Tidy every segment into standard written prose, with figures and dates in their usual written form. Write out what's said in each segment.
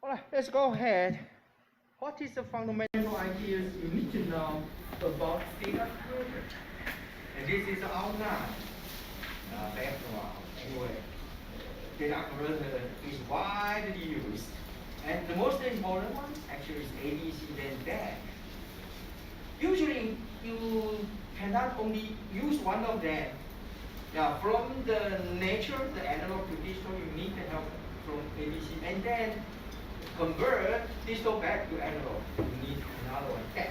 All right, let's go ahead. What is the fundamental ideas you need to know about data converter? And this is outline, background. Anyway, data converter is widely used. And the most important one actually is ADC then DAC. Usually, you cannot only use one of them. Yeah, from the nature, the analog to digital, you need the help from ADC. And then convert digital back to analog. You need another one, DAC.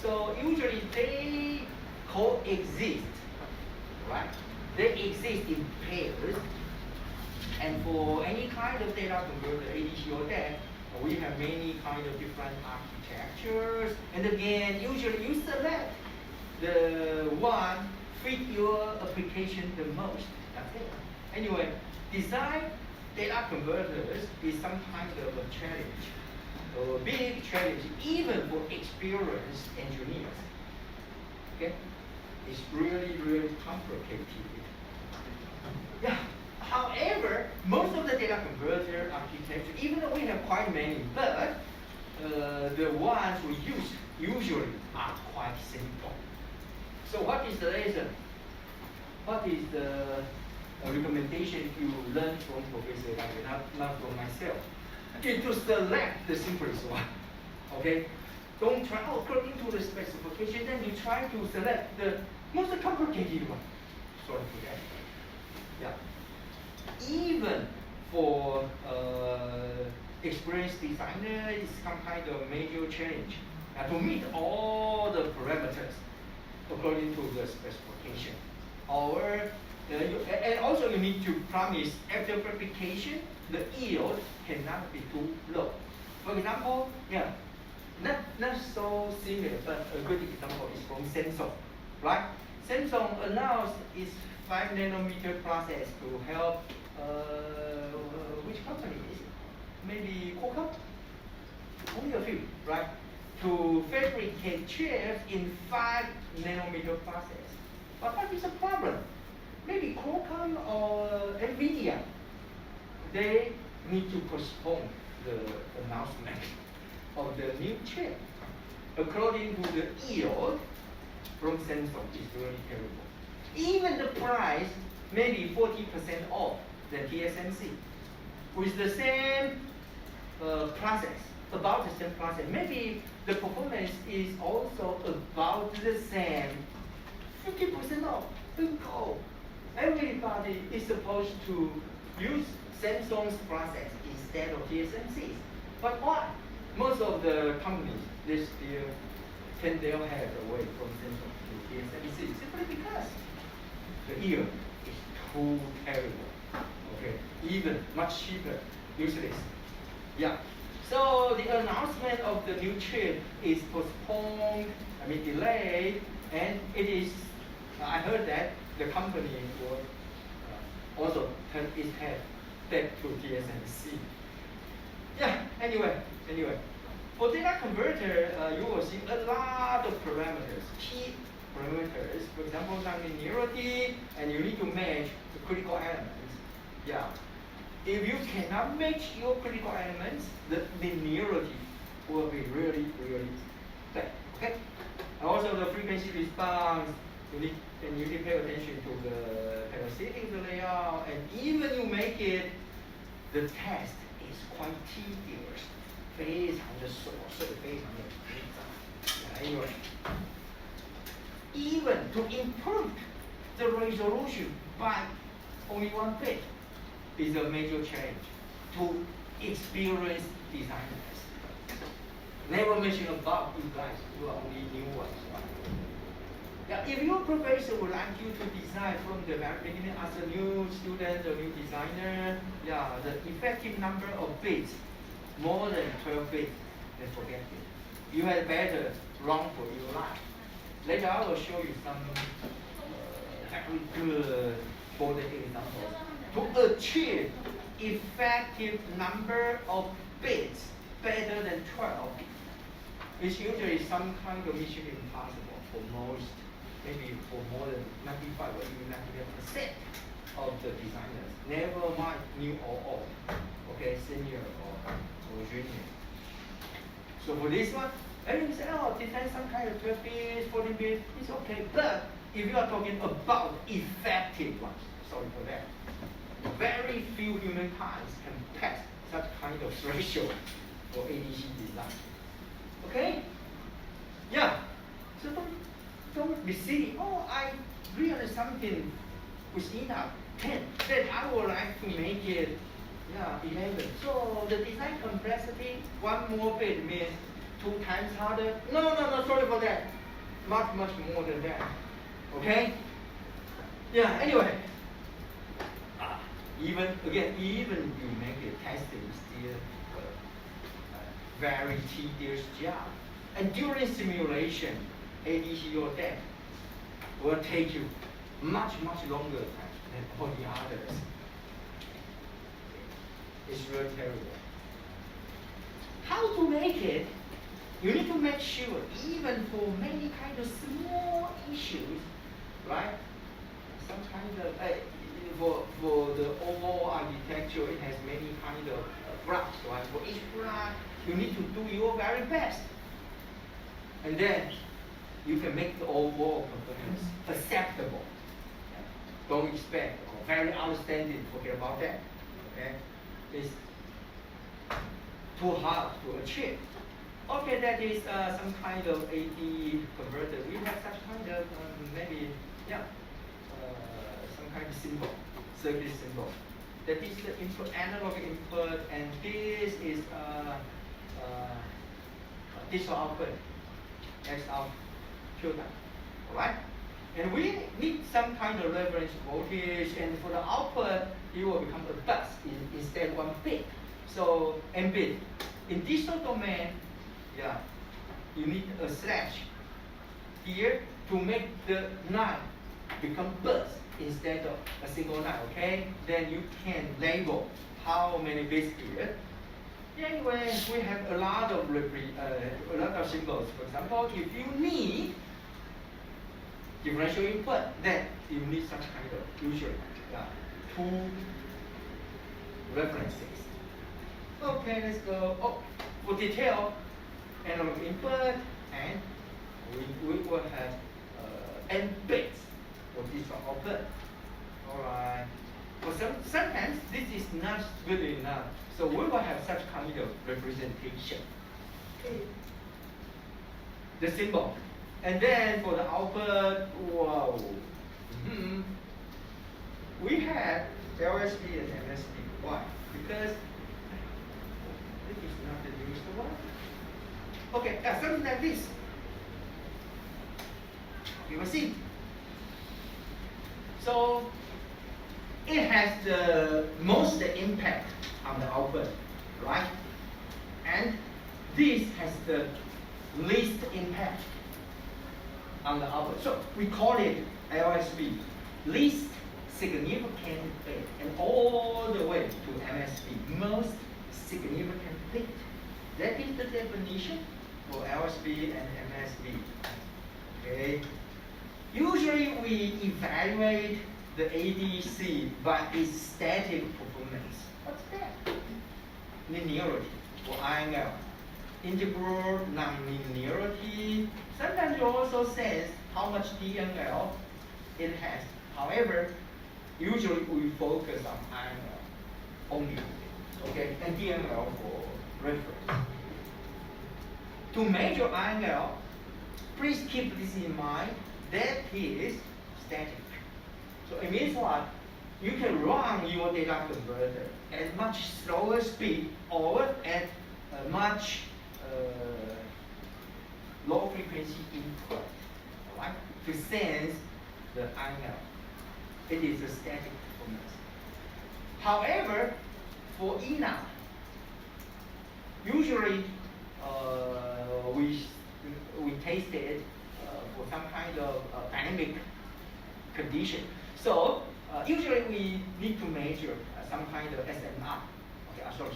So usually they coexist, right? They exist in pairs. And for any kind of data converter, ADC or DAC, we have many kind of different architectures. And again, usually you select the one fit your application the most. That's it. Anyway, design data converters is some kind of a challenge, a big challenge, even for experienced engineers. Okay, it's really, really complicated. Yeah. However, most of the data converter architecture, even though we have quite many, but the ones we use usually are quite simple. So what is the lesson? What is the recommendation you learn from Professor Yang, not from myself? Is to select the simplest one. Okay? Don't try, according to the specification, then you try to select the most complicated one. Sorry for that. Yeah. Even for experienced designer, it's some kind of major challenge to meet all the parameters according to the specification. And also you need to promise after fabrication, the yield cannot be too low. For example, yeah, not so similar, but a good example is from Samsung, right? Samsung announced its 5 nanometer process to help which company is it? Maybe Qualcomm? Only a few, right? To fabricate chips in 5 nanometer process. But what is the problem? Maybe Qualcomm or NVIDIA, they need to postpone the announcement of the new chip. According to the yield from Samsung, is really terrible. Even the price maybe 40% off than TSMC. With the same process, about the same process, maybe the performance is also about the same, 50% off. Go. Everybody is supposed to use Samsung's process instead of TSMC's. But why? Most of the companies, they still turn their head away from Samsung to TSMC simply because the yield is too terrible. Okay, even much cheaper, useless. Yeah. So the announcement of the new chip is postponed, delayed, and it is. I heard that the company will also turn its head back to TSMC. Yeah. Anyway. For data converter, you will see a lot of parameters, key parameters. For example, nonlinearity, and you need to match the critical elements. Yeah. If you cannot match your critical elements, the linearity will be really, really bad. Okay. And also the frequency response, you need to pay attention to the parasitic layout, and even you make it, the test is quite tedious. 非常的琐碎，非常的复杂。Anyway, even to improve the resolution by only 1 bit is a major challenge to experienced designers. Never mention about you guys who are only new ones. Yeah, if your professor would like you to design from the very beginning as a new student or new designer, yeah, the effective number of bits more than 12 bits, then forget it. You had better run for your life. Later I will show you some very good coded examples. To achieve effective number of bits better than 12, it's usually some kind of mission impossible for most, maybe for more than 95 or even 99% of the designers. Never mind new or old, okay, senior or or junior. So for this one, and you say, oh, define some kind of 12 bits, 14 bits, it's okay. But if you are talking about effective ones, sorry for that, very few humankinds can pass such kind of threshold for ADC design. Okay? Yeah. So don't be silly. Oh, I realized something with enough 10. Then I would like to make it 11. So the design complexity, one more bit means 2 times harder. No, sorry for that. Much more than that. Okay? Yeah, anyway. Even you make it testing still very tedious job. And during simulation, ADC or that will take you much longer time than all the others. It's really terrible. How to make it? You need to make sure, even for many kind of small issues, right? Some kind of for the overall architecture, it has many kind of graphs, right? For each graph, you need to do your very best, and then you can make the overall components acceptable. Don't expect or very outstanding. Forget about that. Okay, it's too hard to achieve. Okay, that is some kind of AD converter. We have such kind of maybe some kind of symbol, circuit symbol. That is the input, analog input, and this is digital output, X out, Q out. Alright? And we need some kind of reference voltage, and for the output, it will become a bus instead of 1 bit. So n bit. In digital domain, you need a slash here to make the line become bus instead of a single line, okay? Then you can label how many bits here. Anyway, we have a lot of symbols. For example, if you need differential input, then you need such kind of usually 2 references. Okay, let's go. Oh, for detail, analog input, and we will have n bits for digital output. Alright. For sometimes this is not good enough, so we will have such kind of representation. The symbol. And then for the output, wow. We have LSB and MSB. Why? Because this is not the newest one. Okay, something like this. You will see. So it has the most impact on the output, right? And this has the least impact on the output. So we call it LSB, least significant bit, and all the way to MSB, most significant bit. That is the definition for LSB and MSB. Okay. Usually we evaluate the ADC by its static performance. What's that? Linearity or INL. Integral non-linearity. Sometimes you also sense how much DNL it has. However, usually we focus on INL only. Okay, and DNL for reference. To measure INL, please keep this in mind. That is static. So it means what? You can run your data converter at much slower speed or at a much low frequency input, right? To sense the INL. It is a static performance. However, for ENA, usually we taste it for some kind of dynamic condition. So usually we need to measure some kind of SNR, sorry,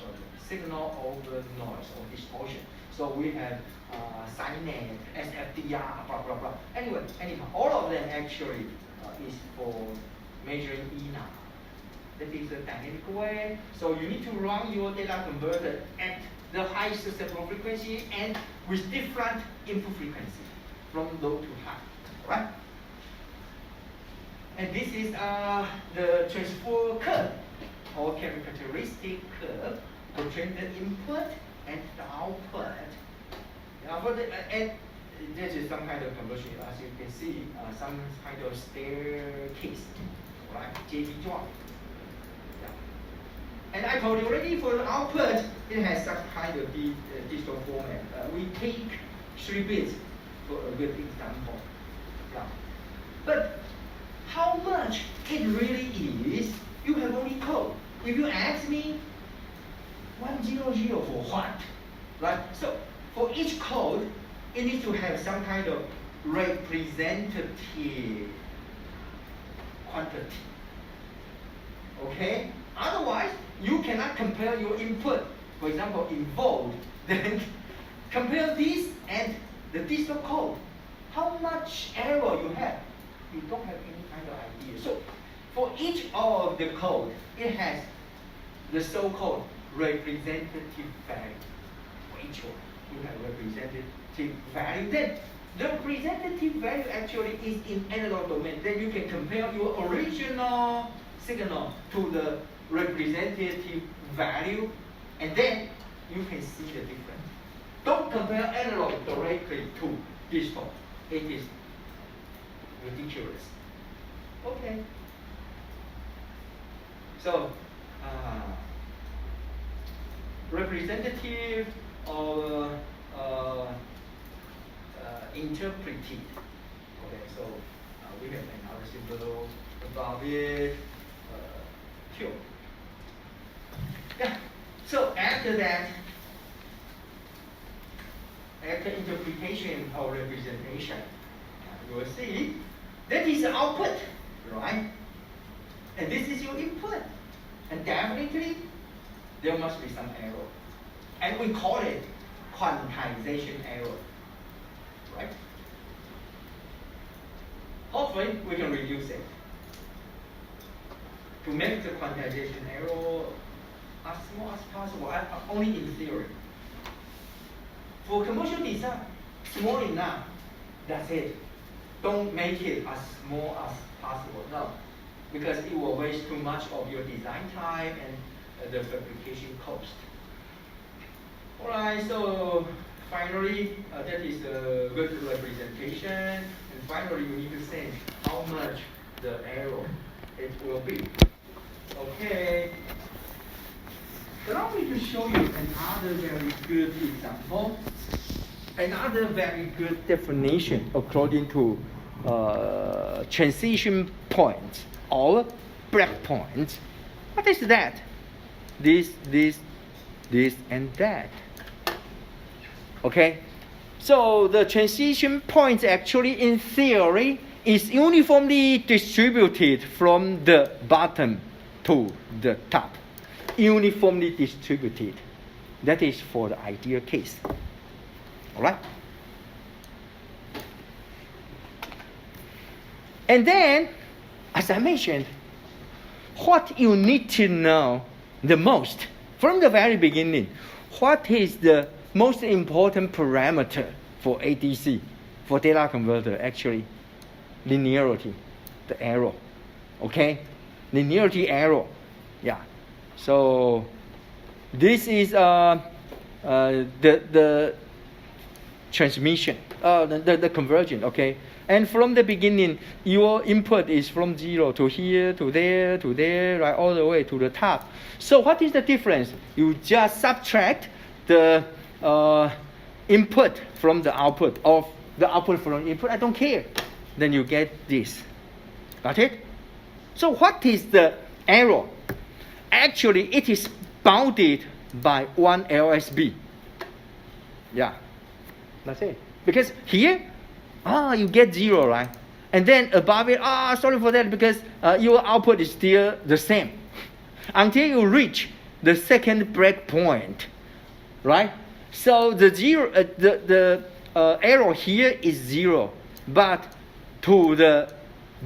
signal over noise or distortion. So we have SINET, SFDR, blah blah blah. Anyway, anyhow, all of them actually is for measuring ENA. That is a dynamic way. So you need to run your data converter at high susceptible frequency and with different input frequency from low to high, right? And this is the transfer curve or characteristic curve between the input and the output. And this is some kind of conversion, as you can see, some kind of staircase, right? JB joint. Yeah. And I told you already for the output, it has some kind of digital format. We take 3 bits for a good example. Yeah. But how much it really is, you have only code. If you ask me, 100 for what? Right? So for each code, it needs to have some kind of representative quantity. Okay? Otherwise, you cannot compare your input. For example, in volt, then compare this and the digital code. How much error you have? You don't have any kind of idea. So for each of the code, it has the so-called representative value. For each one, you have representative value. Then the representative value actually is in analog domain. Then you can compare your original signal to the representative value, and then you can see the difference. Don't compare analog directly to digital. It is ridiculous. Okay. So, representative or interpreted. Okay, so we have another symbol above it. Q. Yeah. So after that, after interpretation or representation, you will see that is the output, right? And this is your input. And definitely, there must be some error. And we call it quantization error, right? Hopefully, we can reduce it. To make the quantization error as small as possible, only in theory. For commercial design, small enough, that's it. Don't make it as small as possible, no. Because it will waste too much of your design time and the fabrication cost. Alright, so finally, that is a good representation. And finally, you need to think how much the error it will be. Okay. Allow me to show you another very good example. Another very good definition according to transition point or breakpoint. What is that? This, and that. Okay? So the transition point actually in theory is uniformly distributed from the bottom to the top. Uniformly distributed. That is for the ideal case. Alright? And then, as I mentioned, what you need to know the most from the very beginning, what is the most important parameter for ADC, for data converter, actually? Linearity, the error. Okay? Linearity error. Yeah. So this is the transmission, the conversion, okay? And from the beginning, your input is from 0 to here, to there, right, all the way to the top. So what is the difference? You just subtract the input from the output, or the output from input, I don't care. Then you get this. Got it? So what is the error? Actually, it is bounded by 1 LSB. Yeah, that's it. Because here, you get 0, right? And then above it, sorry for that, because your output is still the same. Until you reach the second breakpoint, right? So the zero, the error here is 0. But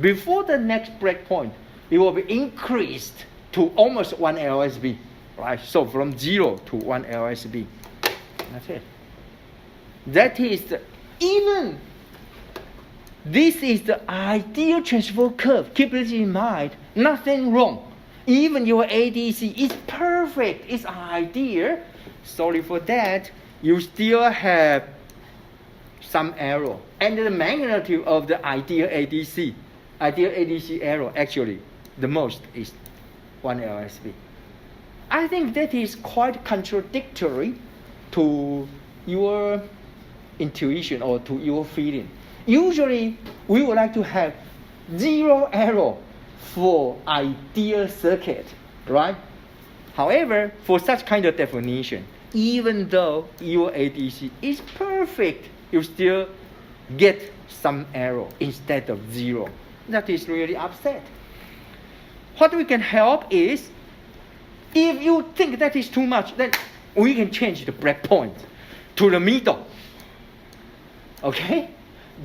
before the next breakpoint, it will be increased to almost 1 LSB, right? So from 0 to 1 LSB. That's it. That is even this is the ideal transfer curve. Keep this in mind. Nothing wrong. Even your ADC is perfect. It's ideal. Sorry for that. You still have some error. And the magnitude of the ideal ADC error actually the most is 1 LSB. I think that is quite contradictory to your intuition or to your feeling. Usually, we would like to have 0 error for ideal circuit, right? However, for such kind of definition, even though your ADC is perfect, you still get some error instead of 0. That is really upset. What we can help is, if you think that is too much, then we can change the breakpoint to the middle. Okay?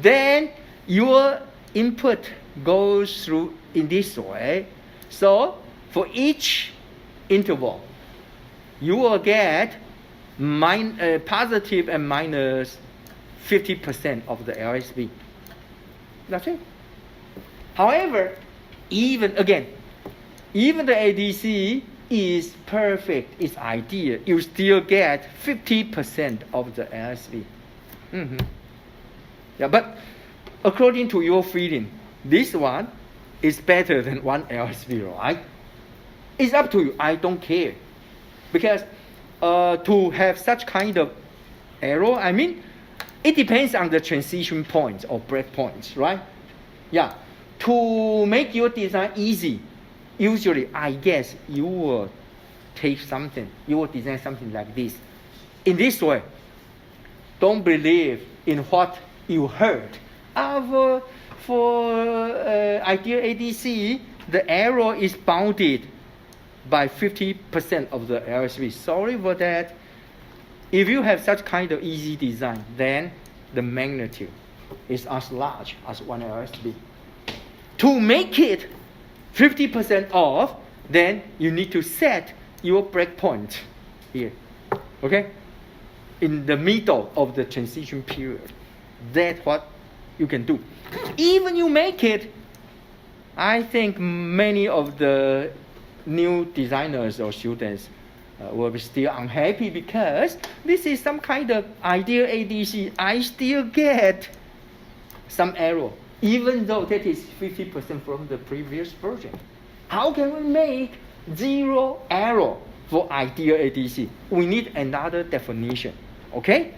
Then your input goes through in this way. So for each interval, you will get positive and minus 50% of the LSB. That's it. However, even the ADC is perfect, is ideal, you still get 50% of the LSB. Yeah, but according to your feeling, this one is better than 1 LSB, right? It's up to you. I don't care. Because to have such kind of error, I mean, it depends on the transition points or breakpoints, right? Yeah. To make your design easy, usually, I guess, you will design something like this. In this way, don't believe in what you heard. For ideal ADC, the error is bounded by 50% of the LSB. Sorry for that. If you have such kind of easy design, then the magnitude is as large as 1 LSB. To make it 50% off, then you need to set your breakpoint here. Okay? In the middle of the transition period. That's what you can do. Even you make it, I think many of the new designers or students will be still unhappy because this is some kind of ideal ADC. I still get some error, even though that is 50% from the previous version. How can we make 0 error for ideal ADC? We need another definition. Okay?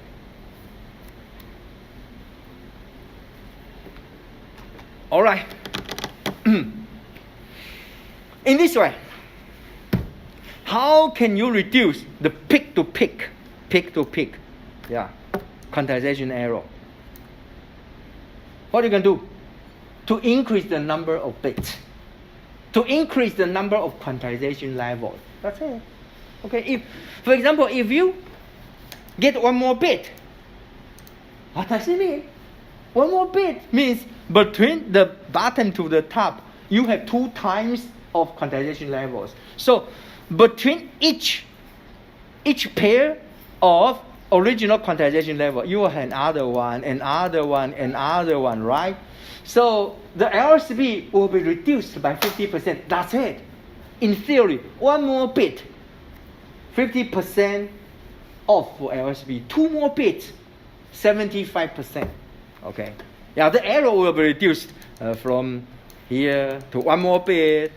All right. In this way, how can you reduce the peak-to-peak, quantization error? What you can do? To increase the number of bits, to increase the number of quantization levels. That's it. Okay. For example, if you get 1 more bit, what does it mean? 1 more bit means between the bottom to the top, you have 2 times of quantization levels. So between each pair of original quantization level, you will have another one, right? So the LSB will be reduced by 50%. That's it. In theory, 1 more bit, 50% off for LSB. 2 more bits, 75%. Okay. Yeah, the error will be reduced from here to 1 more bit,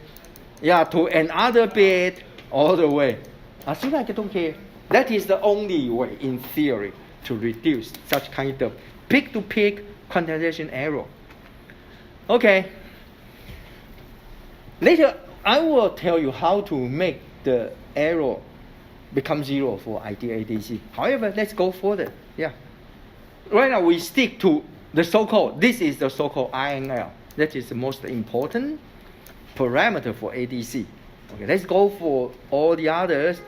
to another bit, all the way. I think I don't care. That is the only way, in theory, to reduce such kind of peak-to-peak quantization error. Okay. Later, I will tell you how to make the error become 0 for ideal ADC. However, let's go further. Yeah. Right now, we stick to the so-called INL. That is the most important parameter for ADC. Okay, let's go for all the others.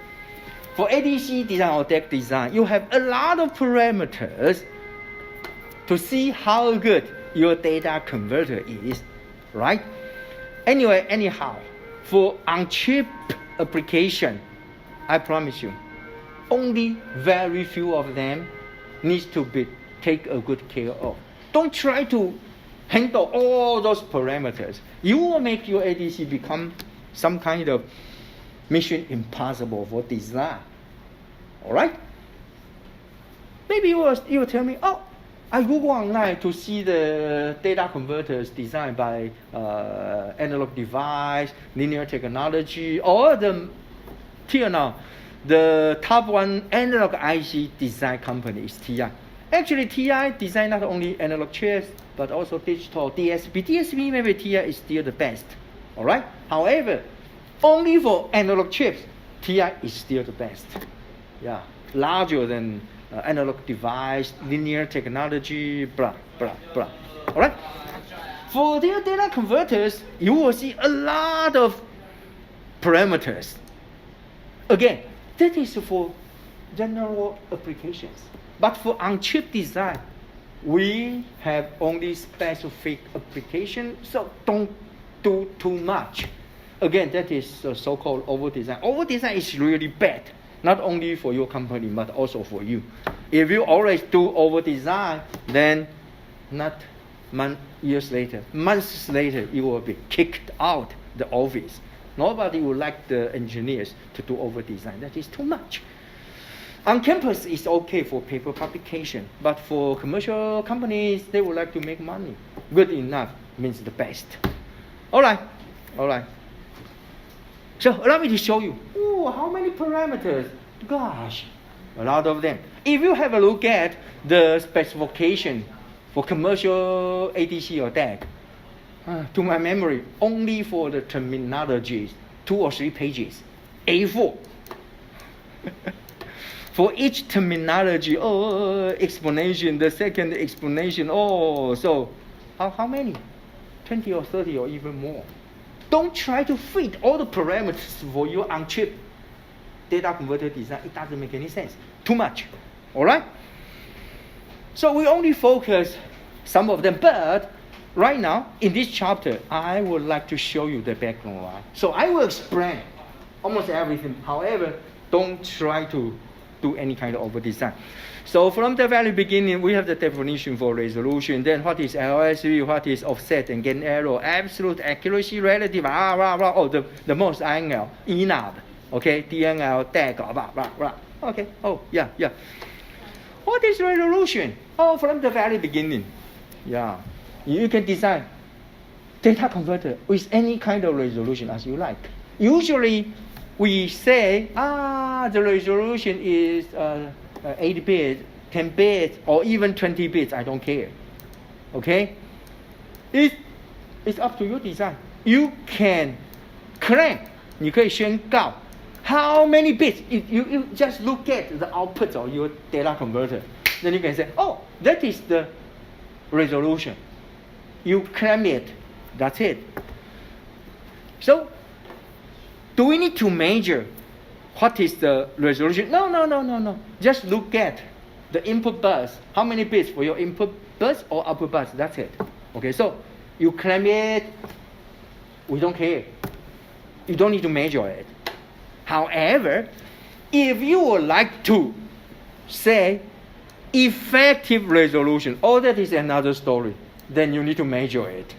For ADC design or deck design, you have a lot of parameters to see how good your data converter is, right? Anyhow, for on-chip application, I promise you, only very few of them needs to be take a good care of. Don't try to handle all those parameters. You will make your ADC become some kind of mission impossible for design. All right? Maybe you will tell me, oh, I Google online to see the data converters designed by analog device, linear technology, or till now, the top one analog IC design company is TI. Actually, TI design not only analog chips, but also digital DSP. DSP, maybe TI is still the best. All right? However, only for analog chips, TI is still the best. Yeah, larger than analog device, linear technology, blah, blah, blah. All right? For their data converters, you will see a lot of parameters. Again, that is for general applications. But for on-chip design, we have only specific application, so don't do too much. Again, that is so-called over-design. Over-design is really bad, not only for your company, but also for you. If you always do over-design, then not years later, months later, you will be kicked out the office. Nobody would like the engineers to do over-design. That is too much. On campus, it's okay for paper publication, but for commercial companies, they would like to make money. Good enough means the best. All right. So allow me to show you. Oh, how many parameters? Gosh, a lot of them. If you have a look at the specification for commercial ADC or DAC, to my memory, only for the terminologies, 2 or 3 pages, A4. For each terminology, explanation, the second explanation, so how many? 20 or 30 or even more. Don't try to fit all the parameters for your on-chip data converter design. It doesn't make any sense. Too much. All right? So we only focus some of them, but right now, in this chapter, I would like to show you the background. Right? So I will explain almost everything. However, don't try to do any kind of over-design. So from the very beginning, we have the definition for resolution. Then what is LSV, what is offset and gain error, absolute accuracy, relative, the most angle, ENAB, okay, DNL, DAG, blah, blah, blah. Okay, yeah. What is resolution? From the very beginning, yeah. You can design data converter with any kind of resolution as you like. Usually, we say, the resolution is 8 bits, 10 bits, or even 20 bits, I don't care. Okay? It's up to your design. You can claim, 你可以宣告 how many bits. You just look at the output of your data converter. Then you can say, that is the resolution. You claim it. That's it. So, do we need to measure what is the resolution? No. Just look at the input bus. How many bits for your input bus or output bus? That's it. Okay, so you claim it. We don't care. You don't need to measure it. However, if you would like to say effective resolution, that is another story. Then you need to measure it.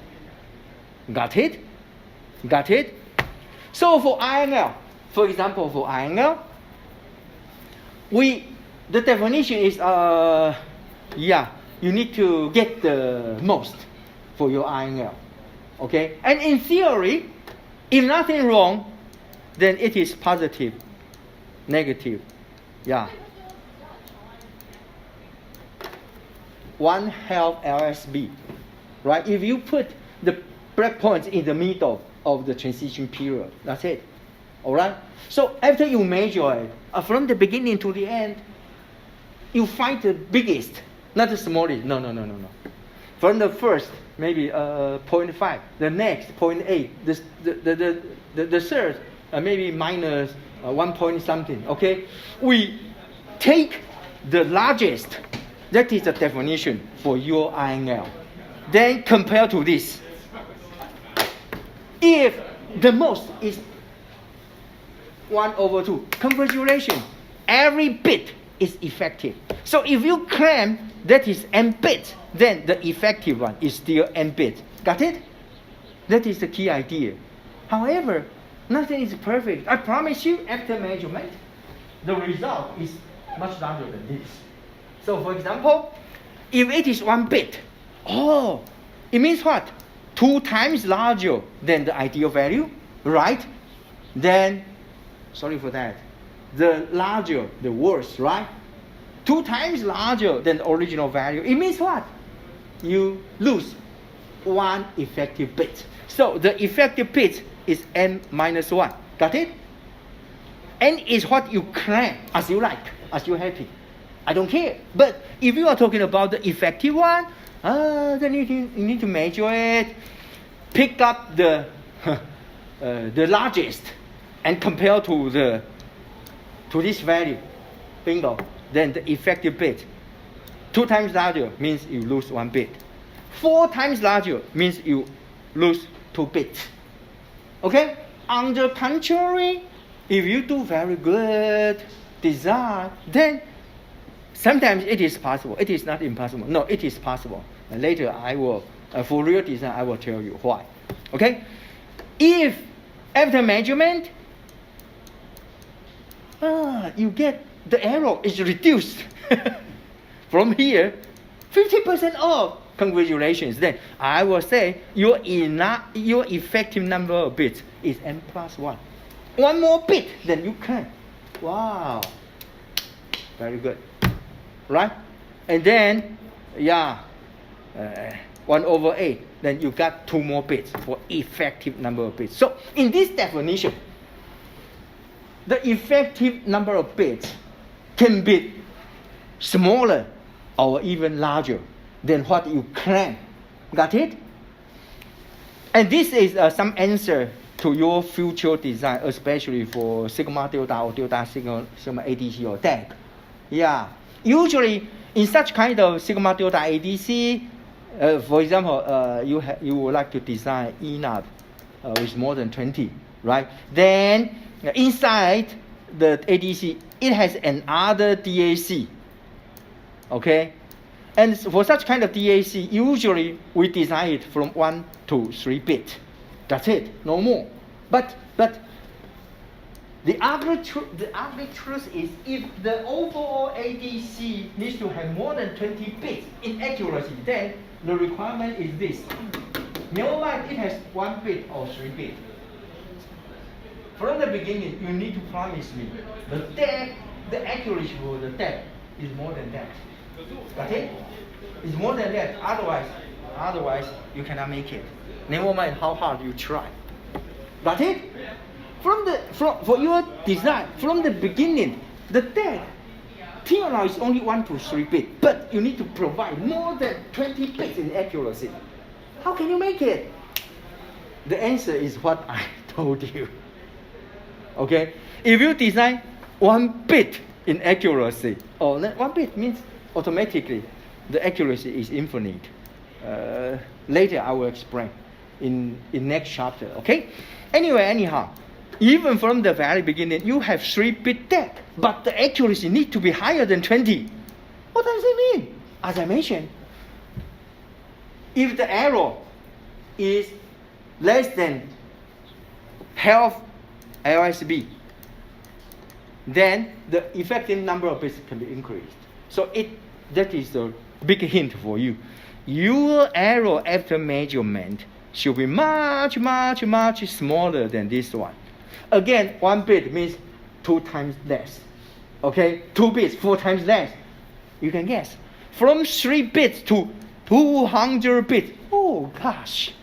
Got it? So for INL, for example, the definition is, you need to get the most for your INL, okay? And in theory, if nothing wrong, then it is positive, negative, 1/2 LSB, right? If you put the breakpoints in the middle of the transition period, that's it. All right? So after you measure it, from the beginning to the end, you find the biggest, not the smallest. No. From the first, maybe 0.5, the next 0.8, the third, maybe minus 1 point something. Okay? We take the largest. That is the definition for your INL. Then compare to this. If the most is 1/2, congratulations, every bit is effective. So if you claim that is n bit, then the effective one is still n bit. Got it? That is the key idea. However, nothing is perfect. I promise you, after measurement, the result is much larger than this. So for example, if it is 1 bit, it means what? 2 times larger than the ideal value, right? Then, sorry for that, the larger, the worse, right? 2 times larger than the original value. It means what? You lose 1 effective bit. So the effective bit is n minus 1. Got it? N is what you claim, as you like, as you're happy. I don't care. But if you are talking about the effective one, then you need to measure it, pick up the largest, and compare to this value. Bingo. Then the effective bit. 2 times larger means you lose 1 bit. 4 times larger means you lose 2 bits. Okay? On the contrary, if you do very good design, then sometimes it is possible. It is not impossible. No, it is possible. And later I will, for real design, I will tell you why. Okay? If after measurement, you get the error is reduced from here, 50% off. Congratulations. Then I will say your effective number of bits is n plus 1. 1 more bit, then you can. Wow. Very good. Right? And then, 1/8. Then you got 2 more bits for effective number of bits. So in this definition, the effective number of bits can be smaller or even larger than what you claim. Got it? And this is some answer to your future design, especially for sigma delta or delta sigma ADC or DAC. Yeah. Usually, in such kind of sigma delta ADC, for example, you would like to design ENAP with more than 20, right? Then inside the ADC, it has another DAC. Okay? And for such kind of DAC, usually we design it from 1 to 3 bit. That's it, no more. But the ugly truth is, if the overall ADC needs to have more than 20 bits in accuracy, then the requirement is this. Never mind it has 1 bit or 3 bit. From the beginning, you need to promise me the accuracy for the DAC is more than that. Got it? It's more than that. Otherwise, you cannot make it. Never mind how hard you try. Got it? For your design, from the beginning, the DAC till now is only 1 to 3 bit, but you need to provide more than 20 bits in accuracy. How can you make it? The answer is what I told you. Okay? If you design 1 bit in accuracy, 1 bit means automatically the accuracy is infinite. Later I will explain in next chapter. Okay? Anyhow, even from the very beginning, you have 3-bit DAC, but the accuracy needs to be higher than 20. What does it mean? As I mentioned, if the error is less than half LSB, then the effective number of bits can be increased. So that is a big hint for you. Your error after measurement should be much, much, much smaller than this one. Again, 1 bit means 2 times less. Okay, 2 bits, 4 times less. You can guess. From 3 bits to 200 bits. Oh gosh,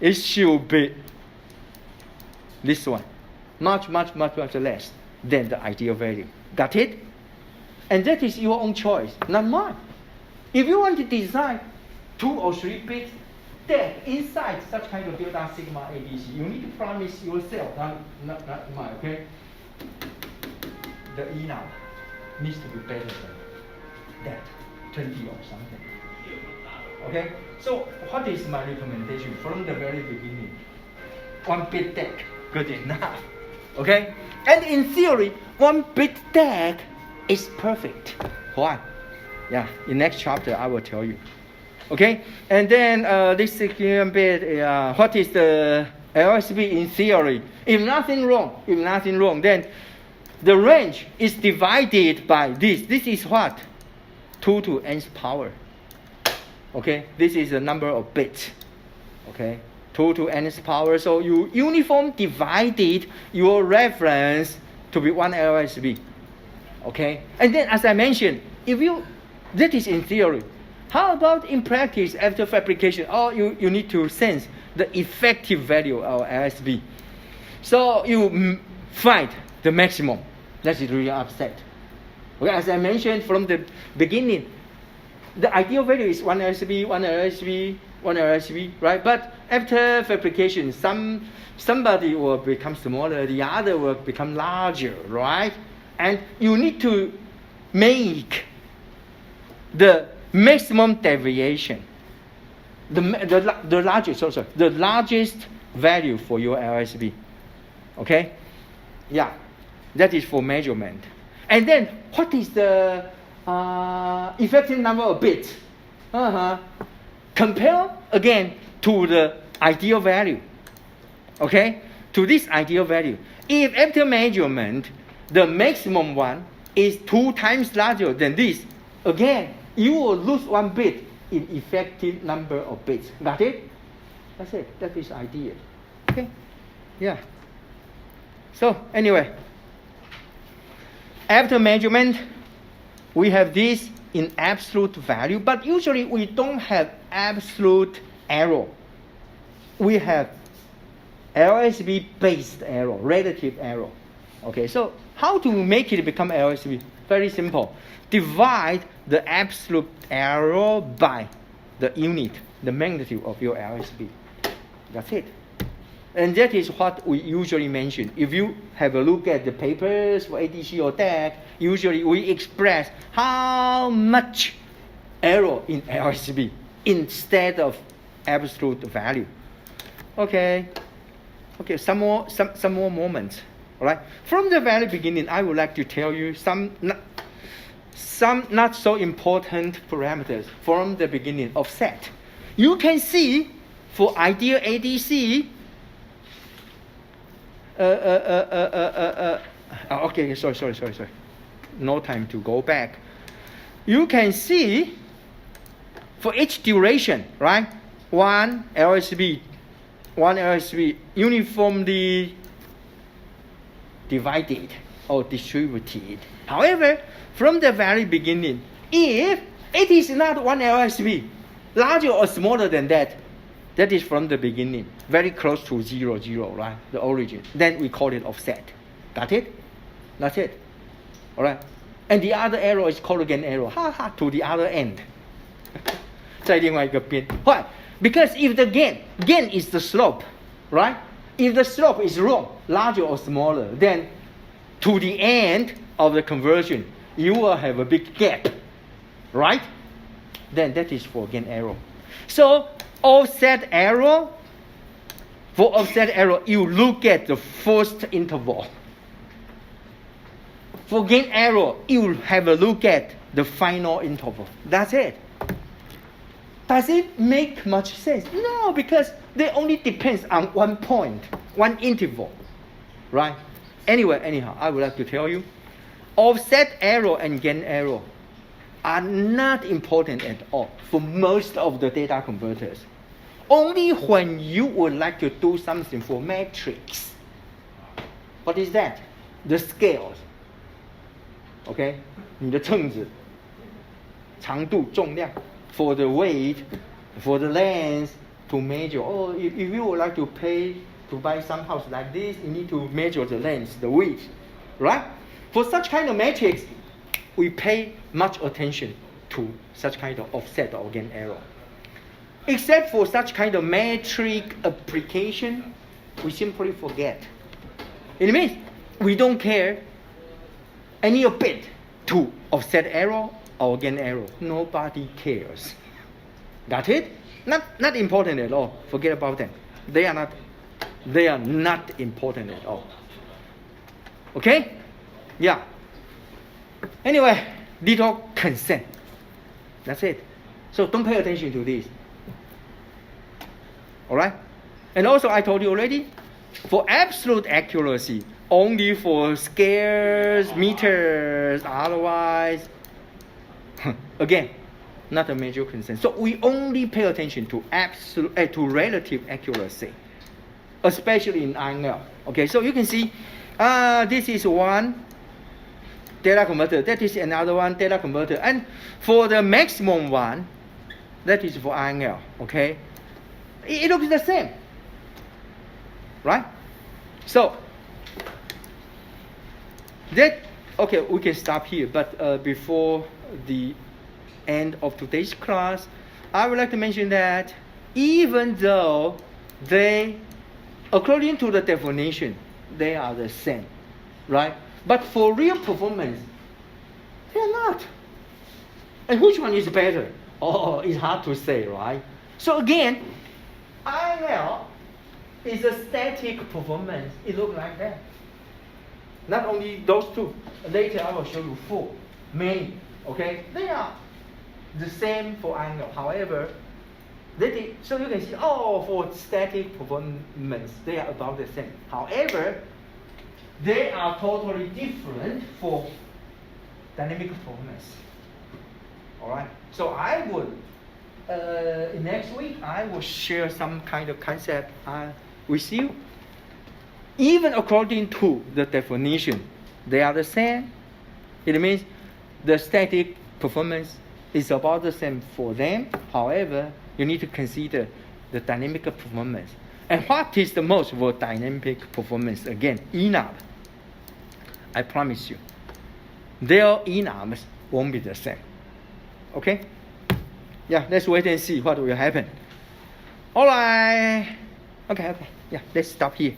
it should be this one. Much, much, much, much less than the ideal value. Got it? And that is your own choice, not mine. If you want to design 2 or 3 bits DAC inside such kind of delta sigma ADC, you need to promise yourself, not mine, okay? The ENAP needs to be better than that, 20 or something. Okay? So what is my recommendation from the very beginning? 1 bit DAC, good enough. Okay? And in theory, 1 bit DAC is perfect. Why? Yeah, in next chapter I will tell you. Okay, and then this second bit, what is the LSB in theory? If nothing wrong, then the range is divided by this. This is what? 2 to nth power. Okay, this is the number of bits. Okay, 2 to nth power. So you uniform divided your reference to be 1 LSB. Okay, and then as I mentioned, that is in theory. How about in practice after fabrication? You need to sense the effective value of LSB. So you find the maximum. That is really upset. Okay, as I mentioned from the beginning, the ideal value is 1 LSB, 1 LSB, 1 LSB, right? But after fabrication, somebody will become smaller, the other will become larger, right? And you need to make the maximum deviation, the largest value for your LSB. Okay? Yeah, that is for measurement. And then what is the effective number of bits? Compare again to the ideal value. Okay? To this ideal value. If after measurement, the maximum one is 2 times larger than this, again, you will lose 1 bit in effective number of bits. Got it? That's it. That is ideal. Okay? Yeah. So, anyway, after measurement, we have this in absolute value, but usually we don't have absolute error. We have LSB based error, relative error. Okay, so how to make it become LSB? Very simple. Divide the absolute error by the unit, the magnitude of your LSB. That's it. And that is what we usually mention. If you have a look at the papers for ADC or TAC, usually we express how much error in LSB instead of absolute value. Okay, some more moments. All right. From the very beginning, I would like to tell you some not so important parameters from the beginning of set. You can see for ideal ADC. Okay, sorry. No time to go back. You can see for each duration, right? 1 LSB uniformly divided or distributed. However, from the very beginning, if it is not 1 LSB, larger or smaller than that, that is from the beginning, very close to 0, right? The origin. Then we call it offset. Got it? That's it. All right. And the other arrow is called gain arrow. To the other end. 在另外一个边. Why? Because if the gain is the slope, right? If the slope is wrong, larger or smaller, then to the end of the conversion, you will have a big gap, right? Then that is for gain arrow. So offset arrow, for offset arrow, you look at the first interval. For gain arrow, you have a look at the final interval. That's it. Does it make much sense? No, because they only depends on one point, one interval, right? Anyhow, I would like to tell you, offset arrow and gain arrow are not important at all for most of the data converters. Only when you would like to do something for matrix. What is that? The scales. Okay? 你的秤子，长度、重量 for the weight, for the length to measure. Oh, if you would like to buy some house like this, you need to measure the length, the width, right? For such kind of matrix, we pay much attention to such kind of offset or gain error. Except for such kind of metric application, we simply forget. It means we don't care any bit to offset error or gain error. Nobody cares. Got it? Not important at all. Forget about them. They are not important at all. Okay? Yeah. Anyway, little consent. That's it. So don't pay attention to this. Alright? And also I told you already, for absolute accuracy, only for scarce meters, otherwise, again, not a major concern. So we only pay attention to absolute, to relative accuracy, especially in INL. Okay, so you can see, this is one data converter, that is another one data converter, and for the maximum one, that is for INL. Okay, it looks the same, right? So that, okay, we can stop here, but before the end of today's class, I would like to mention that even though they, according to the definition, they are the same, right? But for real performance, they are not. And which one is better? Oh, it's hard to say, right? So again, INL is a static performance. It looks like that. Not only those two. Later I will show you four, many. Okay, they are the same for INL. However, so you can see, oh, for static performance, they are about the same. However, they are totally different for dynamic performance. All right. So I would, next week, I will share some kind of concept with you. Even according to the definition, they are the same. It means the static performance is about the same for them. However, you need to consider the dynamic performance. And what is the most for dynamic performance? Again, enum. I promise you, their enums won't be the same. Okay? Yeah, let's wait and see what will happen. All right. Okay. Yeah, let's stop here.